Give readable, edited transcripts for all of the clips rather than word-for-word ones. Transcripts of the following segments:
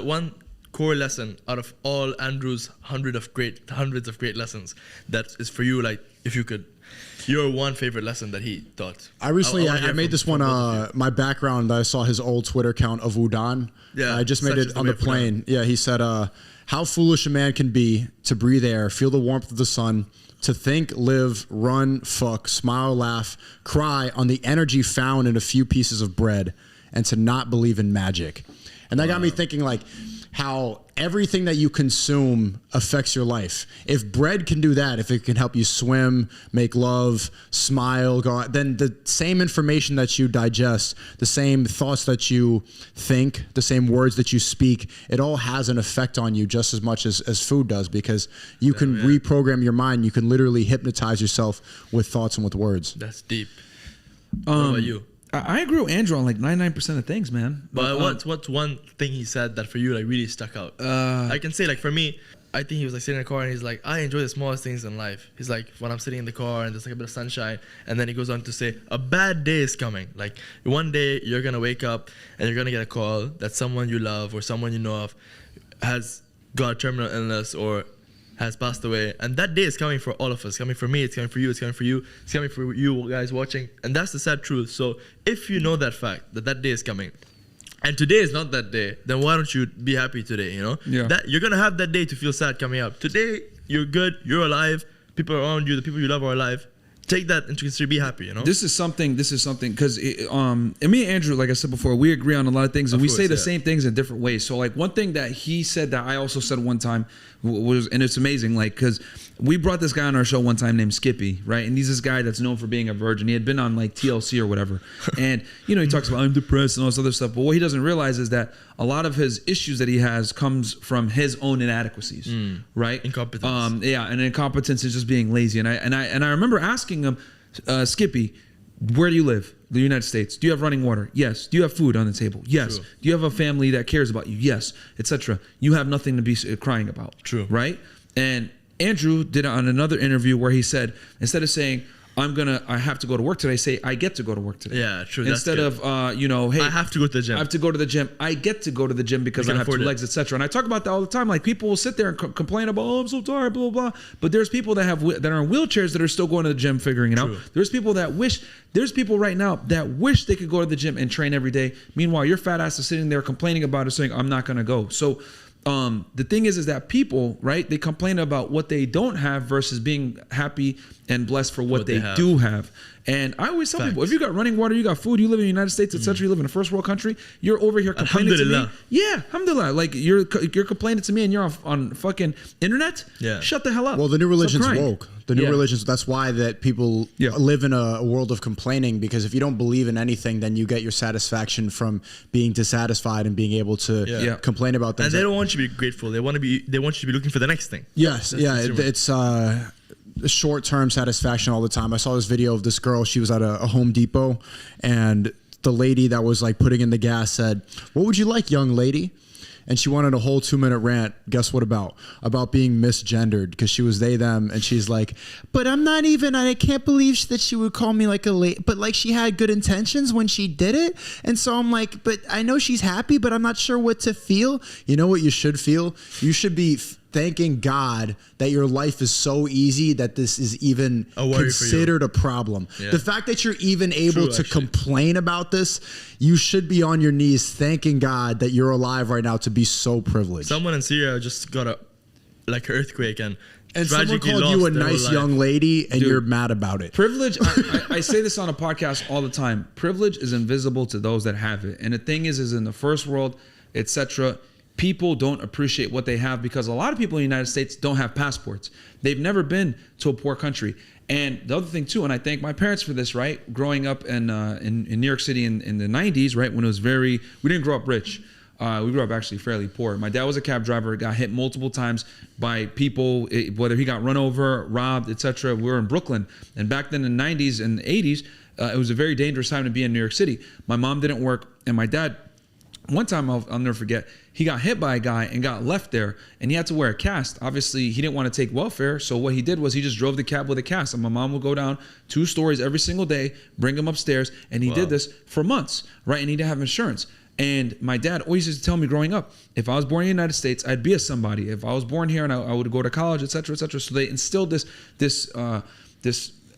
one core lesson out of all Andrew's hundreds of great lessons that is for you, like if you could, your one favorite lesson that he taught? I made this one my background. I saw his old Twitter account of Udon. Yeah, I just made it on the plane. Yeah, he said, how foolish a man can be to breathe air, feel the warmth of the sun, to think, live, run, fuck, smile, laugh, cry on the energy found in a few pieces of bread, and to not believe in magic. And that got me thinking, like, how everything that you consume affects your life. If bread can do that, if it can help you swim, make love, smile, go out, then the same information that you digest, the same thoughts that you think, the same words that you speak, it all has an effect on you just as much as food does, because you can reprogram your mind. You can literally hypnotize yourself with thoughts and with words. That's deep. What about you? I agree with Andrew on like 99% of things, man. But what's one thing he said that for you like really stuck out? I can say, like, for me, I think he was like sitting in the car and he's like, I enjoy the smallest things in life. He's like, when I'm sitting in the car and there's like a bit of sunshine, and then he goes on to say, a bad day is coming. Like, one day you're gonna wake up and you're gonna get a call that someone you love or someone you know of has got a terminal illness or has passed away, and that day is coming for all of us. It's coming for me, it's coming for you, it's coming for you, it's coming for you guys watching, and that's the sad truth. So if you know that fact, that day is coming, and today is not that day, then why don't you be happy today, you know? Yeah. That you're gonna have that day to feel sad coming up. Today, you're good, you're alive, people around you, the people you love are alive. Take that into consideration, be happy, you know? This is something, because and me and Andrew, like I said before, we agree on a lot of things, and we say the same things in different ways. So like one thing that he said that I also said one time was, and it's amazing, like, because we brought this guy on our show one time named Skippy, right? And he's this guy that's known for being a virgin. He had been on like TLC or whatever. And, you know, he talks about, I'm depressed and all this other stuff. But what he doesn't realize is that a lot of his issues that he has comes from his own inadequacies, right? Incompetence. Yeah, and incompetence is just being lazy. And I remember asking him, Skippy, where do you live? The United States. Do you have running water? Yes. Do you have food on the table? Yes. True. Do you have a family that cares about you? Yes, etc. You have nothing to be crying about. True. Right? And Andrew did it on another interview where he said, instead of saying, I have to go to work today, say, I get to go to work today. Yeah, true. Instead of, hey, I have to go to the gym. I have to go to the gym. I get to go to the gym because I have two legs, etc. And I talk about that all the time. Like, people will sit there and complain about, I'm so tired, blah, blah, blah. But there's people that are in wheelchairs that are still going to the gym figuring it out. There's people right now that wish they could go to the gym and train every day. Meanwhile, your fat ass is sitting there complaining about it, saying, I'm not going to go. So the thing is that people, right, they complain about what they don't have versus being happy and blessed for what they do have. And I always tell people, if you got running water, you got food, you live in the United States, etc., you live in a first world country, you're over here complaining to me. Yeah, alhamdulillah. Like, you're complaining to me and you're on fucking internet? Yeah. Shut the hell up. Well, the new religion's woke. The new religions, that's why that people live in a world of complaining, because if you don't believe in anything, then you get your satisfaction from being dissatisfied and being able to complain about things. And they don't want you to be grateful. They want you to be looking for the next thing. Yes, it's short-term satisfaction all the time. I saw this video of this girl. She was at a Home Depot, and the lady that was like putting in the gas said, "What would you like, young lady?" And she wanted a whole 2-minute rant. Guess what about? About being misgendered, because she was they, them. And she's like, but I'm not even, I can't believe that she would call me like a lady. But like, she had good intentions when she did it. And so I'm like, but I know she's happy, but I'm not sure what to feel. You know what you should feel? You should be thanking God that your life is so easy that this is even considered a problem. Yeah. The fact that you're even able to complain about this, you should be on your knees thanking God that you're alive right now to be so privileged. Someone in Syria just got an earthquake and someone called you a nice young lady and you're mad about it. Privilege, I say this on a podcast all the time. Privilege is invisible to those that have it. And the thing is in the first world, etc., people don't appreciate what they have, because a lot of people in the United States don't have passports. They've never been to a poor country. And the other thing too, and I thank my parents for this, right? Growing up in New York City in the 90s, right? When it was we didn't grow up rich. We grew up actually fairly poor. My dad was a cab driver, got hit multiple times by people, whether he got run over, robbed, etc. We were in Brooklyn. And back then in the 90s and the 80s, it was a very dangerous time to be in New York City. My mom didn't work, and my dad, one time I'll never forget, he got hit by a guy and got left there, and he had to wear a cast. Obviously, he didn't want to take welfare, so what he did was he just drove the cab with a cast, and my mom would go down 2 stories every single day, bring him upstairs, and he did this for months, right? And he didn't have insurance. And my dad always used to tell me growing up, if I was born in the United States, I'd be a somebody. If I was born here and I would go to college, et cetera, et cetera. So they instilled this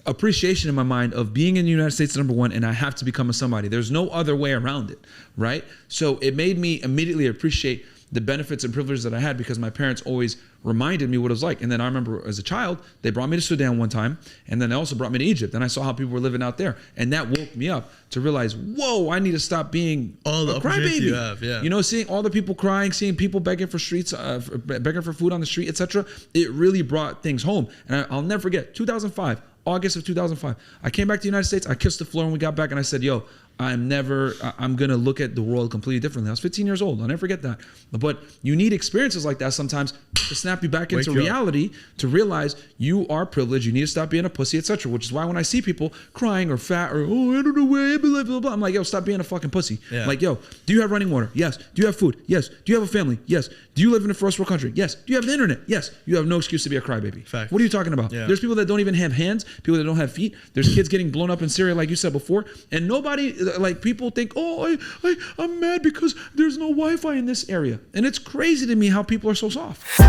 appreciation in my mind of being in the United States, number one, and I have to become a somebody. There's no other way around it, right? So it made me immediately appreciate the benefits and privileges that I had because my parents always reminded me what it was like. And then I remember as a child, they brought me to Sudan one time, and then they also brought me to Egypt, and I saw how people were living out there. And that woke me up to realize, whoa, I need to stop being a crybaby. You have, yeah. You know, seeing all the people crying, seeing people begging for begging for food on the street, etc. It really brought things home. And I'll never forget, 2005, August of 2005. I came back to the United States. I kissed the floor when we got back, and I said, yo, I'm going to look at the world completely differently. I was 15 years old. I'll never forget that. But you need experiences like that sometimes to snap you back into reality, to realize you are privileged. You need to stop being a pussy, etc. Which is why when I see people crying or fat or, oh, I don't know where, blah, blah, blah, I'm like, yo, stop being a fucking pussy. Yeah. Like, yo, do you have running water? Yes. Do you have food? Yes. Do you have a family? Yes. Do you live in a first world country? Yes. Do you have the internet? Yes. You have no excuse to be a crybaby. Fact. What are you talking about? Yeah. There's people that don't even have hands, people that don't have feet. There's kids getting blown up in Syria, like you said before. And nobody, like people think, oh, I'm mad because there's no Wi-Fi in this area. And it's crazy to me how people are so soft.